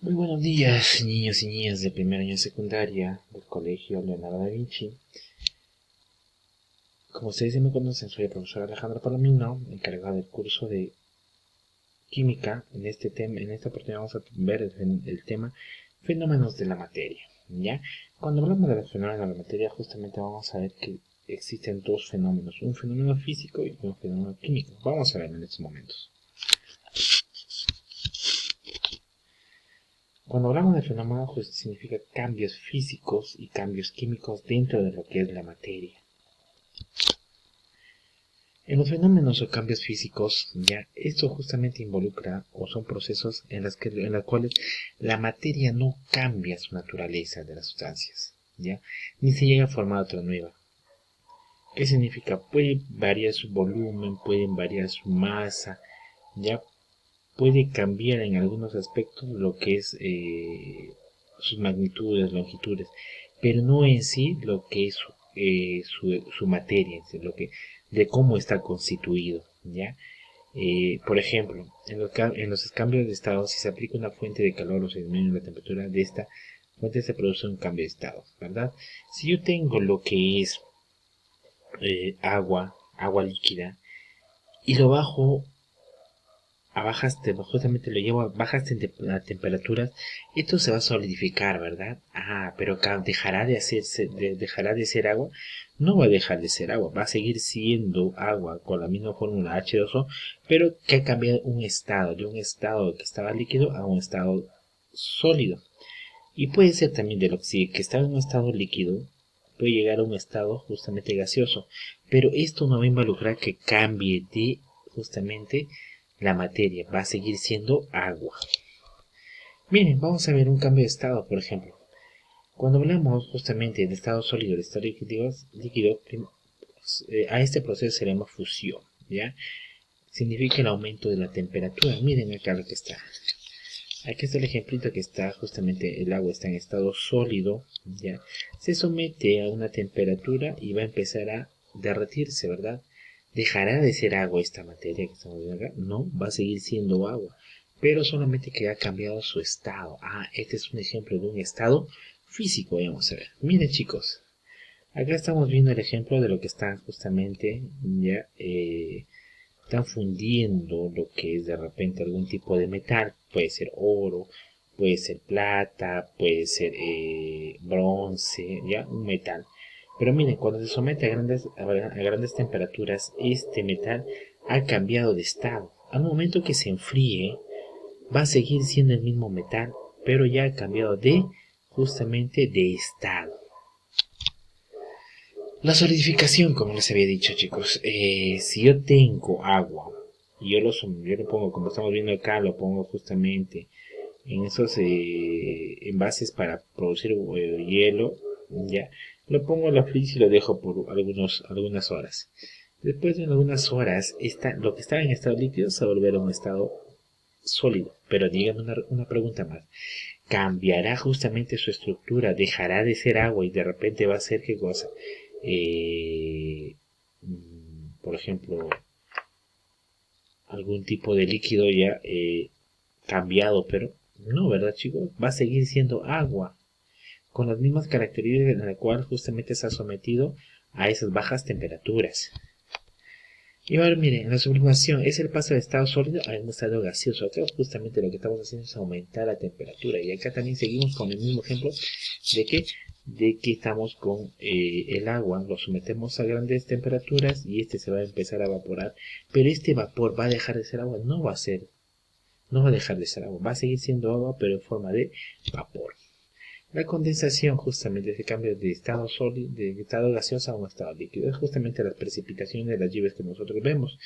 Muy buenos días, niños y niñas de primer año de secundaria del Colegio Leonardo da Vinci. Como ustedes ya me conocen, soy el profesor Alejandro Palomino, encargado del curso de Química. En esta oportunidad vamos a ver el tema fenómenos de la materia. ¿Ya? Cuando hablamos de los fenómenos de la materia, justamente vamos a ver que existen dos fenómenos, un fenómeno físico y un fenómeno químico. Vamos a ver en estos momentos. Cuando hablamos de fenómenos, pues significa cambios físicos y cambios químicos dentro de lo que es la materia. En los fenómenos o cambios físicos, ya esto justamente involucra o son procesos en los cuales la materia no cambia su naturaleza de las sustancias, ya, ni se llega a formar otra nueva. ¿Qué significa? Puede variar su volumen, pueden variar su masa, ya puede cambiar en algunos aspectos lo que es sus magnitudes, longitudes, pero no en sí lo que es su materia, lo que, de cómo está constituido, ¿ya? Por ejemplo, en los cambios de estado, si se aplica una fuente de calor o se disminuye la temperatura de esta fuente, se produce un cambio de estado, ¿verdad? Si yo tengo lo que es agua líquida, y lo bajo a justamente lo llevo a bajas temperaturas, esto se va a solidificar, ¿verdad? Pero dejará de ser agua. No va a dejar de ser agua, va a seguir siendo agua con la misma fórmula H2O, pero que ha cambiado un estado, de un estado que estaba líquido a un estado sólido. Y puede ser también de lo que estaba en un estado líquido, puede llegar a un estado justamente gaseoso, pero esto no va a involucrar que cambie de justamente la materia, va a seguir siendo agua. Miren, vamos a ver un cambio de estado, por ejemplo. Cuando hablamos justamente de estado sólido, de estado líquido, a este proceso se llama fusión, ¿ya? Significa el aumento de la temperatura. Miren acá lo que está. Aquí está el ejemplito que está justamente el agua está en estado sólido, ya. Se somete a una temperatura y va a empezar a derretirse, ¿verdad? ¿Dejará de ser agua esta materia que estamos viendo acá? No, va a seguir siendo agua, pero solamente que ha cambiado su estado. Este es un ejemplo de un estado físico, vamos a ver. Miren chicos, acá estamos viendo el ejemplo de lo que está justamente ya están fundiendo lo que es de repente algún tipo de metal, puede ser oro, puede ser plata, puede ser bronce, ya un metal. Pero miren, cuando se somete a grandes temperaturas, este metal ha cambiado de estado. Al momento que se enfríe, va a seguir siendo el mismo metal, pero ya ha cambiado de justamente de estado. La solidificación, como les había dicho chicos, si yo tengo agua y yo lo pongo, como estamos viendo acá, lo pongo justamente en esos envases para producir hielo, ya, lo pongo a la freezer y lo dejo por algunas horas. Después de algunas horas, lo que estaba en estado líquido se va a volver a un estado sólido. Pero díganme una pregunta más. ¿Cambiará justamente su estructura? ¿Dejará de ser agua y de repente va a ser qué cosa? Por ejemplo, algún tipo de líquido ya cambiado, pero no, ¿verdad chicos? Va a seguir siendo agua, con las mismas características en la cual justamente se ha sometido a esas bajas temperaturas. Y ahora miren, la sublimación es el paso de estado sólido a un estado gaseoso. Acá justamente lo que estamos haciendo es aumentar la temperatura. Y acá también seguimos con el mismo ejemplo de que, estamos con el agua, lo sometemos a grandes temperaturas y este se va a empezar a evaporar. Pero este vapor va a dejar de ser agua, no va a dejar de ser agua, va a seguir siendo agua pero en forma de vapor. La condensación justamente es el cambio de estado sólido, de estado gaseoso a un estado líquido. Es justamente las precipitaciones de las lluvias que nosotros vemos.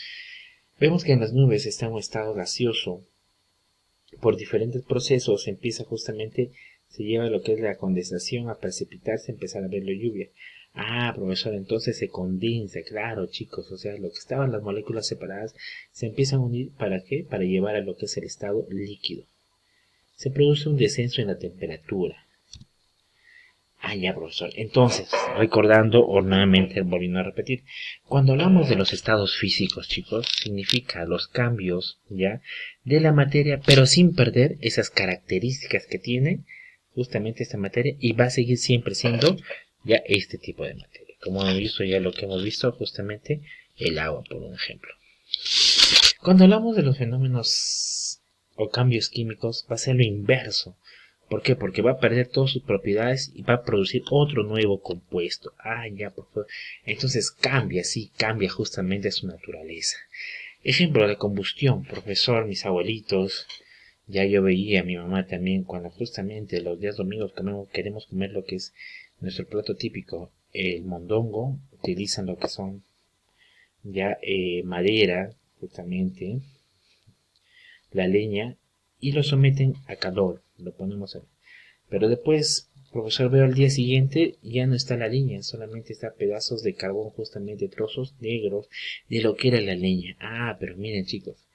Vemos que en las nubes está un estado gaseoso. Por diferentes procesos empieza justamente, se lleva lo que es la condensación a precipitarse, empezar a ver la lluvia. Profesor, entonces se condensa, claro, chicos, o sea, lo que estaban las moléculas separadas se empiezan a unir, ¿para qué? Para llevar a lo que es el estado líquido. Se produce un descenso en la temperatura. Ah, ya, profesor. Entonces, recordando o nuevamente volviendo a repetir, cuando hablamos de los estados físicos, chicos, significa los cambios, ya, de la materia, pero sin perder esas características que tiene justamente esta materia y va a seguir siempre siendo ya este tipo de materia. Como hemos visto ya lo que hemos visto justamente el agua, por un ejemplo. Cuando hablamos de los fenómenos o cambios químicos, va a ser lo inverso. ¿Por qué? Porque va a perder todas sus propiedades y va a producir otro nuevo compuesto. Ah, ya, por favor. Entonces cambia, sí, cambia justamente su naturaleza. Ejemplo de combustión, profesor, mis abuelitos. Ya yo veía a mi mamá también cuando justamente los días domingos queremos comer lo que es nuestro plato típico, el mondongo. Utilizan lo que son ya madera, justamente, la leña, y lo someten a calor. Lo ponemos a. Pero después, profesor, veo al día siguiente, ya no está la leña, solamente está pedazos de carbón, justamente trozos negros de lo que era la leña. Ah, pero miren chicos,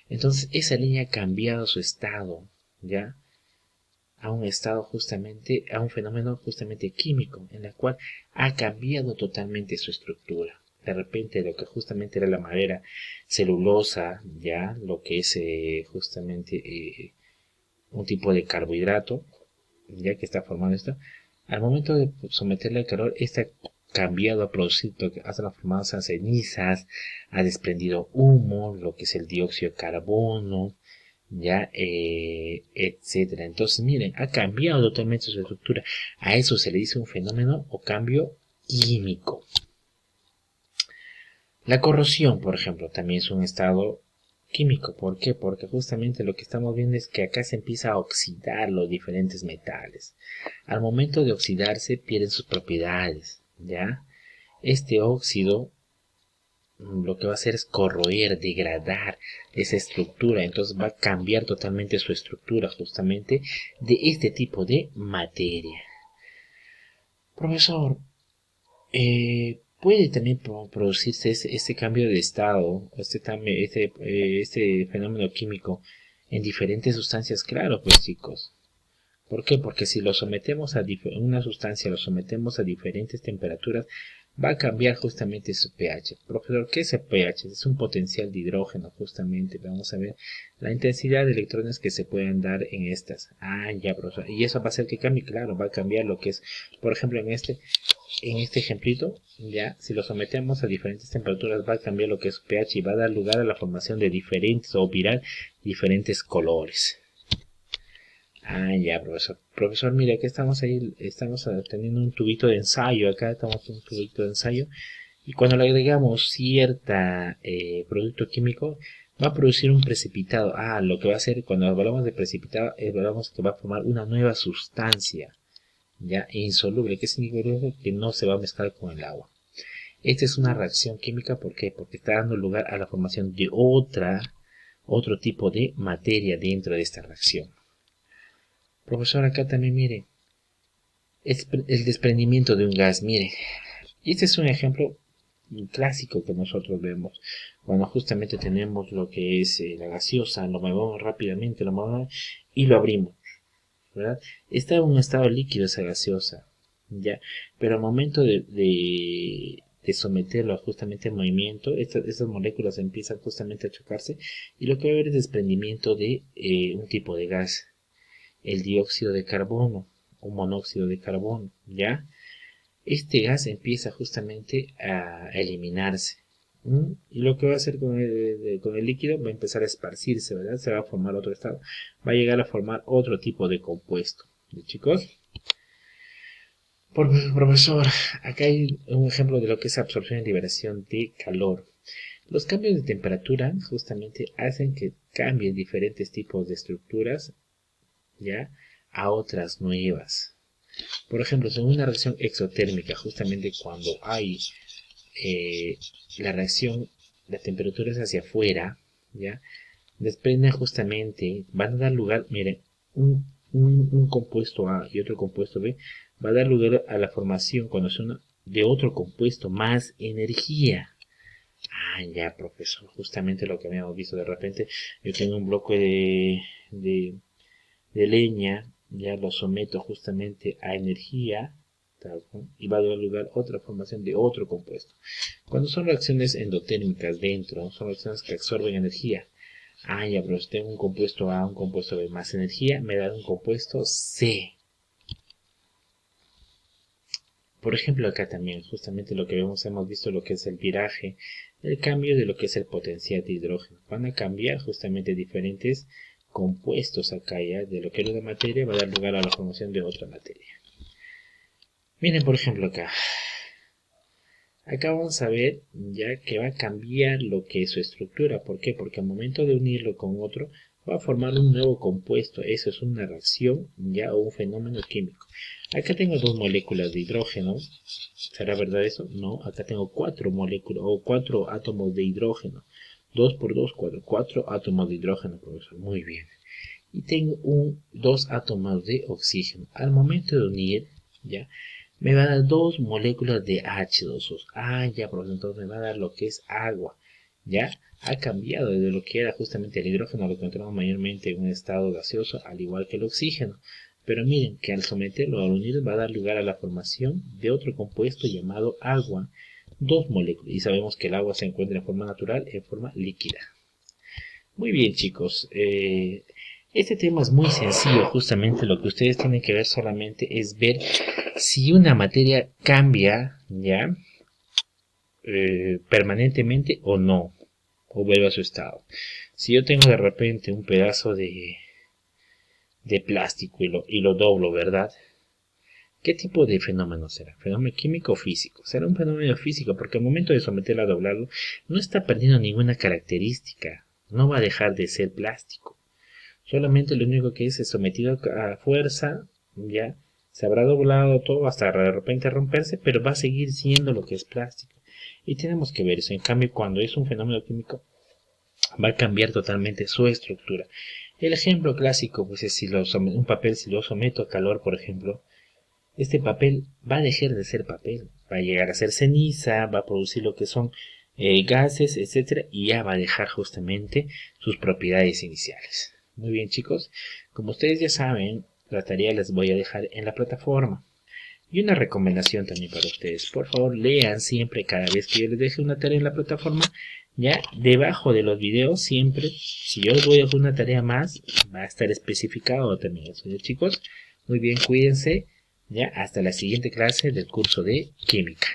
entonces esa leña ha cambiado su estado, ¿ya? A un estado justamente, a un fenómeno justamente químico, en la cual ha cambiado totalmente su estructura. De repente lo que justamente era la madera celulosa, ya, lo que es justamente un tipo de carbohidrato, ya que está formando esto, al momento de someterle al calor, está cambiado, ha producido, ha transformado en cenizas, ha desprendido humo, lo que es el dióxido de carbono, ya, etcétera. Entonces, miren, ha cambiado totalmente su estructura. A eso se le dice un fenómeno o cambio químico. La corrosión, por ejemplo, también es un estado químico. ¿Por qué? Porque justamente lo que estamos viendo es que acá se empieza a oxidar los diferentes metales. Al momento de oxidarse pierden sus propiedades, ¿ya? Este óxido lo que va a hacer es corroer, degradar esa estructura, entonces va a cambiar totalmente su estructura justamente de este tipo de materia. Profesor, puede también producirse este cambio de estado, este fenómeno químico en diferentes sustancias, claro, pues chicos. ¿Por qué? Porque si lo sometemos a una sustancia, lo sometemos a diferentes temperaturas, va a cambiar justamente su pH. Profesor, ¿qué es el pH? Es un potencial de hidrógeno, justamente. Vamos a ver la intensidad de electrones que se pueden dar en estas. Ah, ya, profesor. Y eso va a hacer que cambie, claro, va a cambiar lo que es, por ejemplo, en este ejemplito, ya, si lo sometemos a diferentes temperaturas, va a cambiar lo que es su pH y va a dar lugar a la formación de diferentes o virar diferentes colores. Ah, ya, profesor. Profesor, mire, aquí estamos teniendo un tubito de ensayo, acá estamos en un tubito de ensayo, y cuando le agregamos cierta producto químico, va a producir un precipitado. Ah, lo que va a hacer cuando hablamos de precipitado, hablamos que va a formar una nueva sustancia, ya, insoluble, que significa que no se va a mezclar con el agua. Esta es una reacción química, ¿por qué? Porque está dando lugar a la formación de otro tipo de materia dentro de esta reacción. Profesor, acá también mire, es el desprendimiento de un gas, mire. Y este es un ejemplo clásico que nosotros vemos. Cuando justamente tenemos lo que es la gaseosa, lo movemos rápidamente, lo movemos y lo abrimos, ¿verdad? Está en un estado líquido esa gaseosa, ¿ya? Pero al momento de someterlo justamente al movimiento, estas moléculas empiezan justamente a chocarse y lo que va a haber es desprendimiento de un tipo de gas, el dióxido de carbono o monóxido de carbono, ¿ya? Este gas empieza justamente a eliminarse. Y lo que va a hacer con el líquido va a empezar a esparcirse, ¿verdad? Se va a formar otro estado. Va a llegar a formar otro tipo de compuesto. ¿Sí, chicos? Profesor, acá hay un ejemplo de lo que es absorción y liberación de calor. Los cambios de temperatura justamente hacen que cambien diferentes tipos de estructuras, ¿ya? A otras nuevas. Por ejemplo, según una reacción exotérmica, justamente cuando hay la reacción, la temperatura es hacia afuera, ¿ya? Desprenden justamente, van a dar lugar, miren, un compuesto A y otro compuesto B, va a dar lugar a la formación cuando son de otro compuesto más energía. Ah, ya, profesor, justamente lo que habíamos visto de repente, yo tengo un bloque de leña, ya lo someto justamente a energía, y va a dar lugar a otra formación de otro compuesto. Cuando son reacciones endotérmicas dentro, son reacciones que absorben energía. Ya, pero si tengo un compuesto A, un compuesto B más energía, me da un compuesto C. Por ejemplo, acá también, justamente lo que hemos visto lo que es el viraje, el cambio de lo que es el potencial de hidrógeno. Van a cambiar justamente diferentes compuestos acá ya, de lo que era una materia, va a dar lugar a la formación de otra materia. Miren, por ejemplo, acá vamos a ver ya que va a cambiar lo que es su estructura. ¿Por qué? Porque al momento de unirlo con otro, va a formar un nuevo compuesto. Eso es una reacción ya o un fenómeno químico. Acá tengo dos moléculas de hidrógeno. ¿Será verdad eso? No, acá tengo 4 moléculas o 4 átomos de hidrógeno. 2 por 2, 4. 4 átomos de hidrógeno, profesor. Muy bien. Y tengo 2 átomos de oxígeno. Al momento de unir, ya, me va a dar 2 moléculas de H2O. Ya, profesor, entonces me va a dar lo que es agua. Ya, ha cambiado desde lo que era justamente el hidrógeno, lo encontramos mayormente en un estado gaseoso, al igual que el oxígeno. Pero miren que al someterlo a unir va a dar lugar a la formación de otro compuesto llamado agua, 2 moléculas. Y sabemos que el agua se encuentra en forma natural, en forma líquida. Muy bien, chicos. Este tema es muy sencillo. Justamente lo que ustedes tienen que ver solamente es ver si una materia cambia ya permanentemente o no, o vuelve a su estado. Si yo tengo de repente un pedazo de plástico y lo doblo, ¿verdad? ¿Qué tipo de fenómeno será? ¿Fenómeno químico o físico? Será un fenómeno físico porque al momento de someterlo a doblarlo no está perdiendo ninguna característica, no va a dejar de ser plástico. Solamente lo único que es sometido a fuerza, ya se habrá doblado todo hasta de repente romperse, pero va a seguir siendo lo que es plástico. Y tenemos que ver eso. En cambio, cuando es un fenómeno químico, va a cambiar totalmente su estructura. El ejemplo clásico, pues es si un papel, si lo someto a calor, por ejemplo, este papel va a dejar de ser papel, va a llegar a ser ceniza, va a producir lo que son gases, etcétera, y ya va a dejar justamente sus propiedades iniciales. Muy bien, chicos, como ustedes ya saben, la tarea les voy a dejar en la plataforma. Y una recomendación también para ustedes, por favor lean siempre cada vez que yo les deje una tarea en la plataforma, ya debajo de los videos siempre, si yo les voy a hacer una tarea más, va a estar especificado también eso, ¿ya, chicos? Muy bien, cuídense, ya hasta la siguiente clase del curso de química.